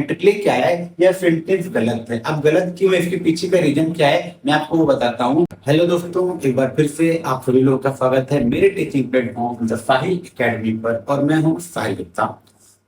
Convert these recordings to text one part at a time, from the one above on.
Grammatically क्या है या सेंटेंस गलत है। अब गलत क्यों है, इसके पीछे का रीजन क्या है, मैं आपको वो बताता हूँ। हेलो दोस्तों, एक बार फिर से आप सभी लोगों का स्वागत है मेरे teaching platform the Sahil academy पर और मैं हूँ साहिल गुप्ता।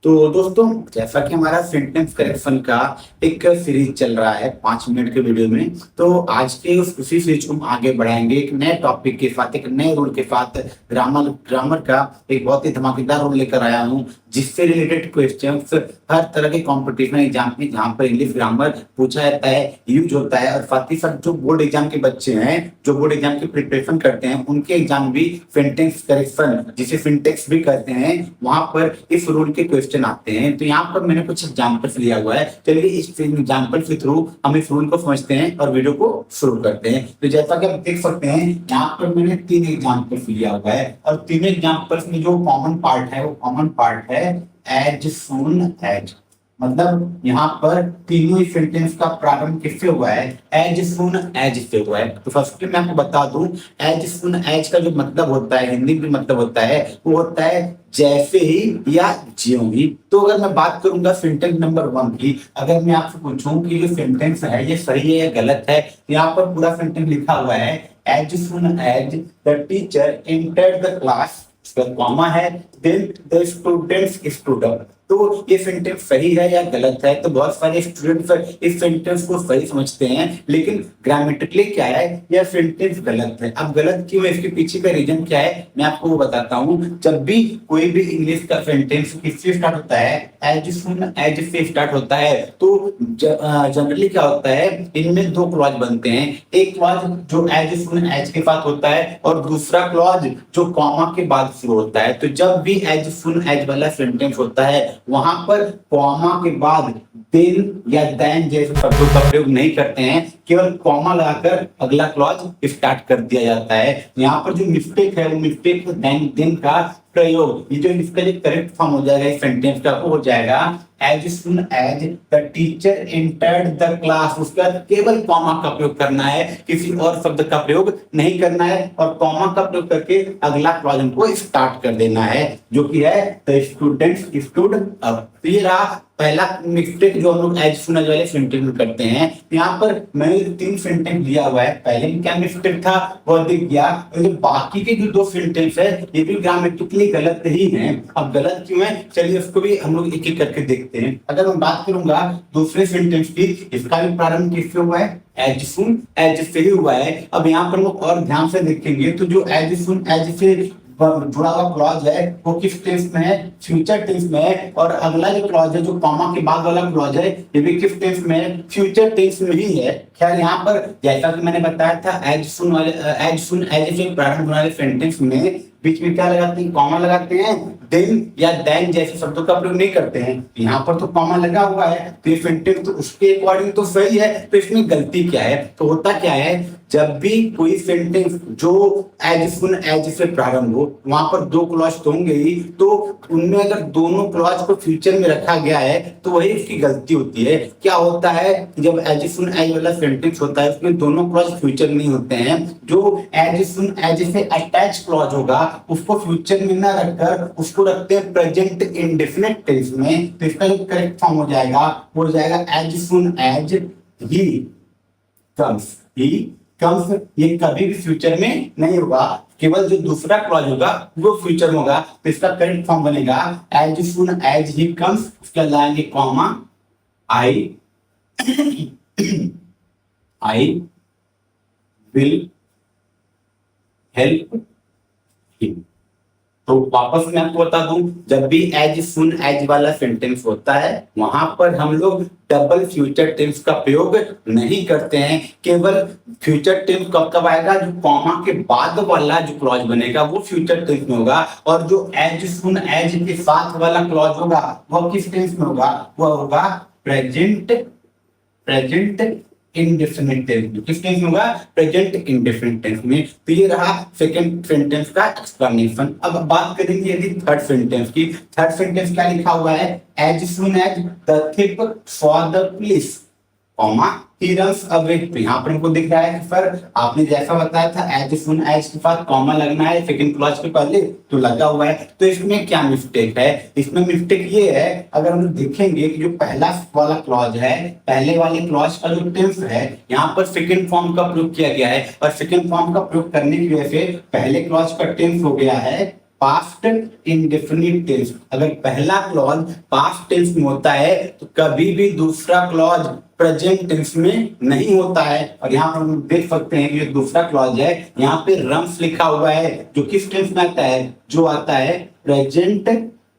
तो दोस्तों, जैसा कि हमारा सेंटेंस करेक्शन का एक सीरीज चल रहा है 5 मिनट के वीडियो में, तो आज के उसी सीरीज को हम आगे बढ़ाएंगे एक नए टॉपिक के साथ, एक नए रूल के साथ। ग्रामर का एक बहुत ही धमाकेदार रूल लेकर आया हूँ, जिससे रिलेटेड क्वेश्चंस हर तरह के कॉम्पिटिशन एग्जाम में जहाँ पर इंग्लिश ग्रामर पूछा जाता है, यूज होता है। और साथ ही साथ जो बोर्ड एग्जाम के बच्चे हैं, जो बोर्ड एग्जाम की प्रिपरेशन करते हैं, उनके एग्जाम भी सेंटेंस करेक्शन जिसे सिंटेक्स भी कहते हैं, वहां पर इस रूल के क्वेश्चन आते हैं। तो यहाँ पर मैंने कुछ एग्जाम्पल्स लिया हुआ है, चलिए इस एग्जाम्पल के थ्रू हम इस रूल को समझते हैं और वीडियो को शुरू करते हैं। तो जैसा कि आप देख सकते हैं, यहाँ पर मैंने 3 एग्जाम्पल्स लिया हुआ है और तीनों एग्जाम्पल्स में जो कॉमन पार्ट है वो कॉमन पार्ट है एज सून एज। मतलब यहाँ पर तीनों ही सेंटेंस का प्रारंभ किससे हुआ है, एज सून एज से हुआ है। तो फर्स्ट मैं आपको बता दूं, एज सून एज का जो मतलब होता है, हिंदी में मतलब होता है, वो होता है जैसे ही या ज्यों ही। तो अगर मैं बात करूंगा सेंटेंस नंबर 1 की, अगर मैं आपसे पूछूं कि ये सेंटेंस है ये सही है या गलत है, यहाँ पर पूरा सेंटेंस लिखा हुआ है as soon as the teacher entered the class, comma है, then the students stood up. तो ये सेंटेंस सही है या गलत है, तो बहुत सारे स्टूडेंट्स इस सेंटेंस को सही समझते हैं, लेकिन ग्रामेटिकली क्या है, यह सेंटेंस गलत है। अब गलत क्यों है, इसके पीछे का रीजन क्या है, मैं आपको वो बताता हूँ। जब भी कोई भी इंग्लिश का सेंटेंस किससे स्टार्ट होता है, एज सून एज से स्टार्ट होता है, तो जनरली क्या होता है, इनमें 2 क्लॉज बनते हैं। एक क्लॉज जो एज सून एज के साथ होता है और दूसरा क्लॉज जो कॉमा के बाद शुरू होता है। तो जब भी एज सून एज वाला सेंटेंस होता है, वहां पर कॉमा के बाद देन या देन जैसे शब्दों का प्रयोग नहीं करते हैं, केवल कॉमा लगाकर अगला क्लॉज स्टार्ट कर दिया जाता है। यहाँ पर जो मिस्टेक है वो मिस्टेक देन का प्रयोग, ये जो इसका जो करेक्ट फॉर्म हो जाएगा इस सेंटेंस का, वो हो जाएगा as soon as the teacher entered the class. उसका केवल कॉमा का प्रयोग करना है, किसी और शब्द का प्रयोग नहीं करना है, और कॉमा का प्रयोग करके अगला क्लॉज हमको स्टार्ट कर देना है, जो कि है द स्टूडेंट्स स्टूड अप। तो ये रहा पहला मिस्टेक जो हम लोग एज सून एज वाले सेंटेंस में करते हैं। यहाँ पर मैंने 3 सेंटेंस लिया हुआ है, पहले में क्या मिस्टेक था वो दिख गया, तो बाकी के जो 2 सेंटेंस है ये भी ग्रामेटिकली गलत ही हैं। अब गलत क्यों है, चलिए उसको भी हम लोग एक एक करके देखते हैं। अगर मैं बात करूंगा दूसरे सेंटेंस की, इसका भी प्रारंभ किससे हुआ है, एज सून एज से ही हुआ है। अब यहाँ पर लोग और ध्यान से देखेंगे तो जो एज सून एज से जुड़ा हुआ क्लॉज है वो किस टेंस में है, फ्यूचर टेंस में है। और अगला जो क्लॉज है जो कॉमा के बाद वाला क्लॉज है, ये भी किस टेंस में है, फ्यूचर टेंस में ही है। खैर यहाँ पर जैसा कि मैंने बताया था, एज सून एज से प्रारंभ होने वाले सेंटेंस में बीच में क्या लगाते हैं, कॉमा लगाते हैं, देन या देन जैसे शब्दों का प्रयोग नहीं करते हैं। यहाँ पर तो कॉमा लगा हुआ है, तो ये सेंटेंस तो उसके अकॉर्डिंग तो सही है, तो इसमें गलती क्या है। तो होता क्या है, जब भी कोई सेंटेंस जो एज सून एज से प्रारंभ हो, वहां पर 2 क्लॉज तो होंगे ही, तो उनमें अगर दोनों क्लॉज को फ्यूचर में रखा गया है तो वही उसकी गलती होती है। क्या होता है, जब एज सून एज वाला सेंटेंस होता है उसमें दोनों क्लॉज फ्यूचर नहीं होते हैं। जो एज सून एज से अटैच क्लॉज होगा उसको फ्यूचर में ना रखकर उसको रखते हैं प्रेजेंट इंडेफिनिट टेंस में। तो इसका जो करेक्ट फॉर्म हो जाएगा वो हो जाएगा as soon as he comes. ये कभी भी फ्यूचर में नहीं होगा, केवल जो दूसरा क्लॉज होगा वो फ्यूचर में होगा। तो इसका करेक्ट फॉर्म बनेगा as soon as he comes, उसके लाएंगे comma, I will help him. तो वापस मैं आपको बता दूं, जब भी एज सून एज वाला सेंटेंस होता है वहां पर हम लोग डबल फ्यूचर टेंस का प्रयोग नहीं करते हैं। केवल फ्यूचर टेंस कब कब आएगा, जो कॉमा के बाद वाला जो क्लॉज बनेगा वो फ्यूचर टेंस में होगा, और जो एज सून एज के साथ वाला क्लॉज होगा वो किस टेंस में होगा, वो होगा प्रेजेंट इंडेफिनिट टेंस में। किस टेंस में होगा, प्रेजेंट इंडेफिनिट टेंस में। तो ये रहा सेकंड सेंटेंस का एक्सप्लेनेशन। अब बात करेंगे यदि थर्ड सेंटेंस की। थर्ड सेंटेंस क्या लिखा हुआ है, as soon as the thief for the police, comma he runs away. तो यहाँ पर हमको दिख रहा है कि सर आपने जैसा बताया था एज सुन एज के बाद कॉमा लगना है सेकंड क्लॉज के पहले, तो लगा हुआ है। तो इसमें क्या मिस्टेक है? इसमें मिस्टेक ये है, अगर हम देखेंगे कि जो पहला वाला क्लॉज है, पहले वाले क्लॉज का जो टेंस है यहाँ पर सेकंड फॉर्म का प्रयोग किया गया है, और सेकंड फॉर्म का प्रयोग करने की वजह से पहले क्लॉज का टेंस हो गया है पास्ट इंडेफिनिट टेंस। अगर पहला क्लॉज पास्ट टेंस में होता है तो कभी भी दूसरा क्लॉज प्रेजेंट टेंस में नहीं होता है। और यहाँ पर हम देख सकते हैं कि जो दूसरा क्लॉज है यहाँ पे रम्स लिखा हुआ है, जो किस टेंस में आता है? जो आता है प्रेजेंट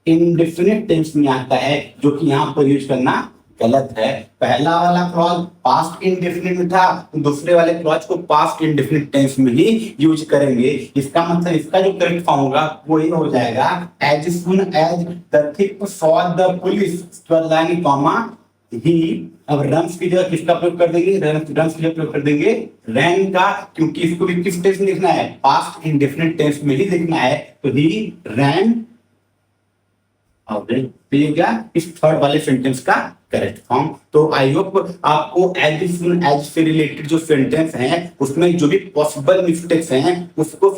इंडेफिनिट टेंस में आता है, जो कि यहाँ पर यूज करना गलत है। पहला वाला क्लॉज पास्ट इंडेफिनिट में था, तो दूसरे वाले क्लॉज को पास्ट इंडेफिनिट टेंस में ही यूज करेंगे। इसका मतलब इसका जो करेक्ट फॉर्म होगा वो ये हो जाएगा as soon as the thief saw the police line comma he. अब रन्स की जगह किसका प्रयोग कर देंगे? रन्स की जगह प्रयोग कर देंगे रैन का, क्योंकि इसको भी किस टेंस में लिखना है? पास्ट इंडेफिनिट टेंस में ही लिखना है। तो ही रैन इस थर्ड वाले सेंटेंस का करेक्ट फॉर्म। तो आई होप आपको एज से रिलेटेड जो सेंटेंस हैं उसमें जो भी पॉसिबल मिस्टेक्स हैं उसको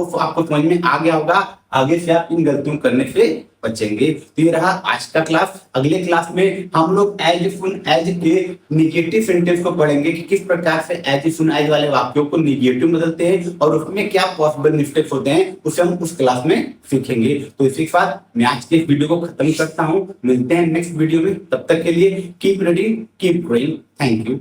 आपको समझ में आ गया होगा। आगे से आप इन गलतियों करने से बचेंगे। तो ये रहा आज का क्लास। अगले क्लास में हम लोग एज सुन एज के निगेटिव सेंटेंस को पढ़ेंगे कि किस प्रकार से एज सुन एज वाले वाक्यों को निगेटिव बदलते हैं और उसमें क्या पॉसिबल मिस्टेक्स होते हैं, उसे हम उस क्लास में सीखेंगे। तो इसी के साथ मैं आज के इस वीडियो को खत्म करता हूं। मिलते हैं नेक्स्ट वीडियो में, तब तक के लिए keep reading keep growing. Thank you.